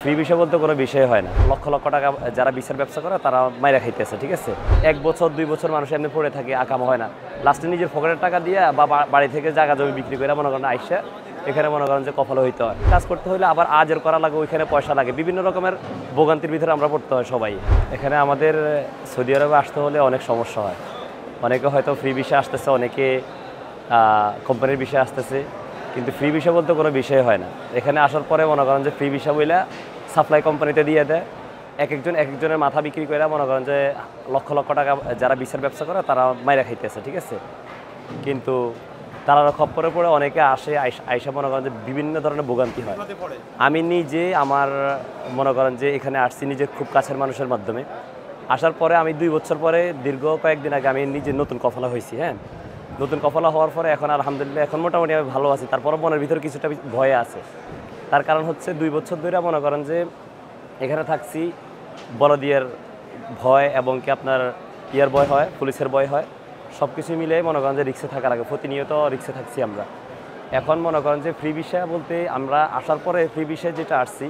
Free visa বলতে কোনো বিষয় হয় না। লক্ষ লক্ষ টাকা যারা ভিসার ব্যবসা করে তারা মাইরা খাইতেছে, ঠিক আছে। 1 বছর 2 বছর মানুষ এমনি পড়ে থাকে, আকাম হয় না। লাস্টে নিজের পকেটের টাকা দিয়ে বা বাড়ি থেকে জায়গা জমি বিক্রি করে মনে করেন আইসা এখানে মনে করেন যে কপাল হইতে হয়। কাজ করতে হলে আবার আজের করা লাগে, ওইখানে পয়সা লাগে, বিভিন্ন রকমের ভোগান্তির ভিতরে আমরা পড়তে হয় সবাই। এখানে আমাদের সৌদি আরবে আসতে হলে অনেক সমস্যা হয়। অনেকে হয়তো ফ্রি ভিসা আসতেছে, অনেকে কোম্পানির বিষয় আসতেছে, কিন্তু ফ্রি ভিসা বলতে কোনো বিষয় হয় না। এখানে আসার পরে মনে করেন যে ফ্রি ভিসা বইলা সাপ্লাই কোম্পানিতে দিয়ে দেয়, এক একজনের মাথা বিক্রি করে মনে করেন যে লক্ষ লক্ষ টাকা যারা ভিসার ব্যবসা করে তারা মাইরা খাইতেছে, ঠিক আছে। কিন্তু তারা খপ্পরে পড়ে অনেকে আসে, আইসা মনে করেন যে বিভিন্ন ধরনের ভোগান্তি হয়। আমি নিজে আমার মনে করেন যে এখানে আসছি নিজের খুব কাছের মানুষের মাধ্যমে। আসার পরে আমি 2 বছর পরে দীর্ঘ কয়েকদিন আগে আমি নিজে নতুন কফলা হয়েছি। হ্যাঁ, নতুন কফলা হওয়ার পরে এখন আলহামদুলিল্লাহ এখন মোটামুটি আমি ভালো আছি। তারপরে মনের ভিতরে কিছুটা ভয় আছে। তার কারণ হচ্ছে 2 বছর ধরে মনে করেন যে এখানে থাকছি, বলদিয়ার ভয় এবং কি আপনার ইয়ার ভয় হয়, পুলিশের ভয় হয়, সব কিছু মিলে মনে করেন যে রিক্সে থাকা লাগে, প্রতিনিয়ত রিক্সে থাকছি আমরা। এখন মনে করেন যে ফ্রি ভিসা বলতে আমরা আসার পরে ফ্রি ভিসা যেটা আসছি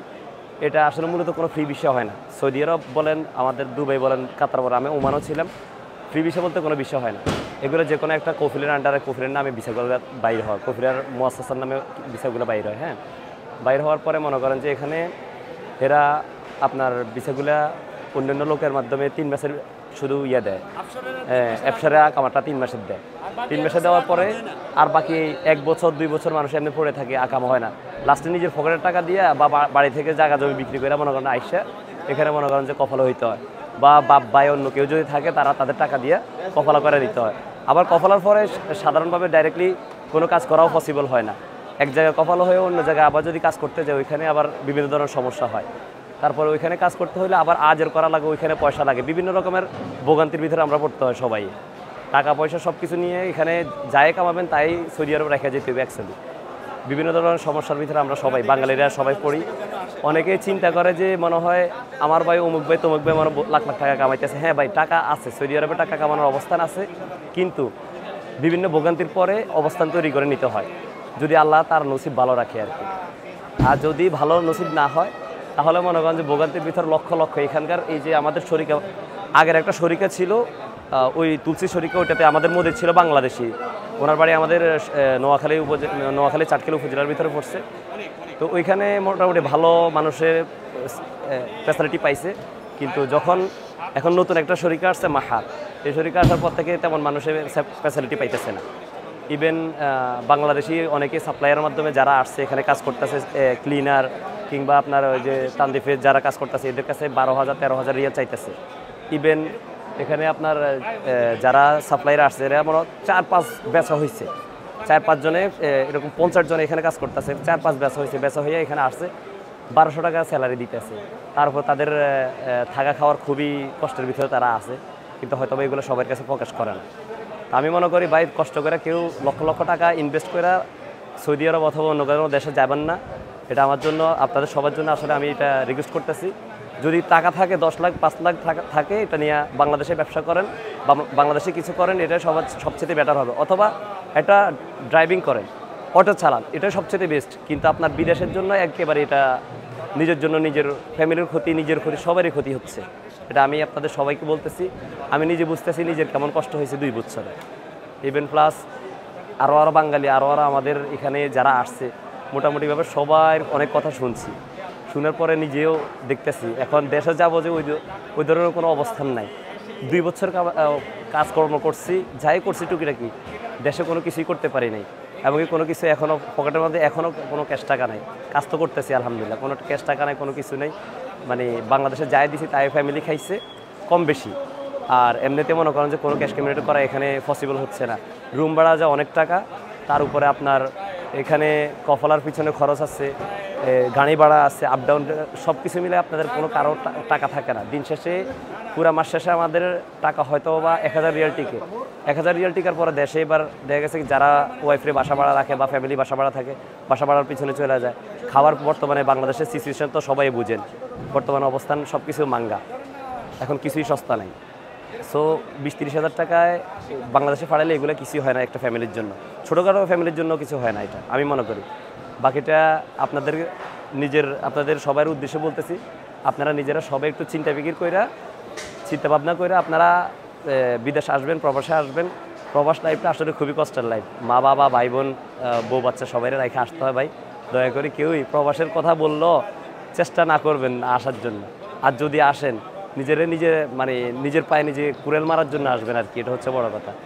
এটা আসলে মূলত কোনো ফ্রি ভিসা হয় না। সৌদি আরব বলেন, আমাদের দুবাই বলেন, কাতার বলেন, আমি ওমানও ছিলাম, ফ্রি ভিসা বলতে কোনো বিষয় হয় না। এগুলো যে কোনো একটা কফিলের আন্ডারে, কফিলের নামে ভিসাগুলো বাইর হয়, কফিলের মুআসসাসার নামে ভিসাগুলো বাইর হয়। হ্যাঁ, বাইর হওয়ার পরে মনে করেন যে এখানে এরা আপনার ভিসাগুলা অন্যান্য লোকের মাধ্যমে 3 মাসের শুধু ইয়ে দেয়, অ্যাপসারে কামাটা 3 মাসের দেয়। 3 মাসে দেওয়ার পরে আর বাকি 1 বছর 2 বছর মানুষ এমনি পড়ে থাকে, আকাম হয় না। লাস্টে নিজের পকেটের টাকা দিয়ে বা বাড়ি থেকে জায়গা জমি বিক্রি করে মনে করেন আইসা এখানে মনে করেন যে কফালো হইতে হয়, বা বাপ ভাই অন্য কেউ যদি থাকে তারা তাদের টাকা দিয়ে কফালা করে নিতে হয়। আবার কফালার পরে সাধারণভাবে ডাইরেক্টলি কোনো কাজ করাও পসিবল হয় না। এক জায়গায় কফালো হয়ে অন্য জায়গায় আবার যদি কাজ করতে যায় ওইখানে আবার বিভিন্ন ধরনের সমস্যা হয়। তারপরে ওইখানে কাজ করতে হলে আবার আজের করা লাগে, ওইখানে পয়সা লাগে, বিভিন্ন রকমের ভোগান্তির ভিতরে আমরা পড়তে হয় সবাই। টাকা পয়সা সব কিছু নিয়ে এখানে যাই কামাবেন তাই সৌদি আরব রেখে যেতে হবে অ্যাকচুয়ালি। বিভিন্ন ধরনের সমস্যার ভিতরে আমরা সবাই বাঙালিরা সবাই পড়ি। অনেকেই চিন্তা করে যে মনে হয় আমার ভাই অমুক ভাই তমুক ভাই আমার লাখ লাখ টাকা কামাইতেছে। হ্যাঁ ভাই, টাকা আছে, সৌদি আরবে টাকা কামানোর অবস্থান আছে, কিন্তু বিভিন্ন ভোগান্তির পরে অবস্থান তৈরি করে নিতে হয়, যদি আল্লাহ তার নসিব ভালো রাখে আর কি। আর যদি ভালো নসিব না হয় তাহলে মনে করেন যে ভোগান্তির ভিতর লক্ষ লক্ষ এখানকার এই যে আমাদের শরিকা, আগের একটা শরিকা ছিল ওই তুলসী শরিকা, ওইটাতে আমাদের মধ্যে ছিল বাংলাদেশি, ওনার বাড়ি আমাদের নোয়াখালী চাটখিল উপজেলার ভিতরে পড়ছে। তো ওইখানে মোটামুটি ভালো মানুষের ফ্যাসিলিটি পাইছে, কিন্তু যখন এখন নতুন একটা শরিকা আসছে মাহার, এই শরিকা আসার পর থেকে তেমন মানুষের ফ্যাসিলিটি পাইতেছে না। ইভেন বাংলাদেশি অনেকে সাপ্লাইয়ের মাধ্যমে যারা আসছে এখানে কাজ করতেছে, ক্লিনার কিংবা আপনার ওই যে তানদিফে যারা কাজ করতেছে এদের কাছে 12,000 13,000 রিয়াল চাইতেছে। ইভেন এখানে আপনার যারা সাপ্লাইয়ার আসছে এরা মনে 4-5 বেচা হয়েছে, 4-5 জনে এরকম 50 জন এখানে কাজ করতেছে, 4-5 বেচা হয়েছে, বেচা হয়ে এখানে আসছে 1200 টাকা স্যালারি দিতেছে। তারপর তাদের থাকা খাওয়ার খুবই কষ্টের ভিতরে তারা আছে, কিন্তু হয়তো এগুলো সবার কাছে প্রকাশ করে না। আমি মনে করি ভাই, কষ্ট করে কেউ লক্ষ লক্ষ টাকা ইনভেস্ট করে সৌদি আরব অথবা অন্য কোনো দেশে যাবেন না। এটা আমার জন্য, আপনাদের সবার জন্য আসলে আমি এটা রিকোয়েস্ট করতেছি। যদি টাকা থাকে 10 লাখ 5 লাখ থাকে, এটা নিয়ে বাংলাদেশে ব্যবসা করেন বা বাংলাদেশে কিছু করেন, এটা সবচেয়ে বেটার হবে। অথবা এটা ড্রাইভিং করেন, অটো চালান, এটাই সবচেয়ে বেস্ট। কিন্তু আপনার বিদেশের জন্য একেবারে এটা নিজের জন্য, নিজের ফ্যামিলির ক্ষতি, নিজের ক্ষতি, সবারই ক্ষতি হচ্ছে। এটা আমি আপনাদের সবাইকে বলতেছি, আমি নিজে বুঝতেছি নিজের কেমন কষ্ট হয়েছে 2 বছরে। ইভেন প্লাস আরও বাঙালি আরও আমাদের এখানে যারা আসছে মোটামুটিভাবে সবার অনেক কথা শুনছি, শোনার পরে নিজেও দেখতেছি এখন দেশে যাবো যে ওই ধরনের কোনো অবস্থান নাই। 2 বছর কাজকর্ম করছি, যাই করছি টুকিটাকি, দেশে কোনো কিছুই করতে পারি নাই, এমনকি কোনো কিছু এখনও পকেটের মধ্যে এখনও কোনো ক্যাশ টাকা নাই। কাজ তো করতেছি আলহামদুলিল্লাহ, কোনো ক্যাশ টাকা নাই, কোনো কিছু নেই। মানে বাংলাদেশে যাই দিছি তাই ফ্যামিলি খাইছে কম বেশি, আর এমনিতে মনে করেন যে কোনো ক্যাশ কমিউনিটি করা এখানে পসিবল হচ্ছে না। রুম ভাড়া যা অনেক টাকা, তার উপরে আপনার এখানে কফলার পিছনে খরচ আছে, গাড়ি ভাড়া আছে, আপ ডাউন, সব কিছু মিলে আপনাদের কোনো কারো টাকা থাকে না। দিন শেষে পুরো মাস শেষে আমাদের টাকা হয়তো বা 1000 রিয়াল টিকে, 1000 রিয়াল টিকার পরে দেশে এবার দেখা গেছে যারা ওয়াইফরে বাসা ভাড়া রাখে বা ফ্যামিলি বাসা ভাড়া থাকে, বাসা ভাড়ার পিছনে চলে যায়। খাবার বর্তমানে বাংলাদেশের সিচুয়েশন তো সবাই বুঝেন, বর্তমানে অবস্থান সব কিছু মাঙ্গা, এখন কিছুই সস্তা নাই। সো 20-30 হাজার টাকায় বাংলাদেশে ফাড়াইলে এগুলো কিছুই হয় না একটা ফ্যামিলির জন্য, ছোটোখাটো ফ্যামিলির জন্য কিছু হয় না, এটা আমি মনে করি। বাকিটা আপনাদের আপনাদের সবার উদ্দেশ্যে বলতেছি, আপনারা নিজেরা সবাই একটু চিন্তা ভাবনা কইরা আপনারা বিদেশে আসবেন, প্রবাসে আসবেন। প্রবাস লাইফটা আসলে খুবই কষ্টের লাইফ। মা বাবা, ভাই বোন, বউ বাচ্চা সবাই রেখে আসতে হয় ভাই। দয়া করে কেউই প্রবাসের কথা বললো চেষ্টা না করবেন আসার জন্য। আর যদি আসেন নিজে মানে নিজের পায়ে নিজে কুড়েল মারার জন্য আসবেন আর কি, এটা হচ্ছে বড় কথা।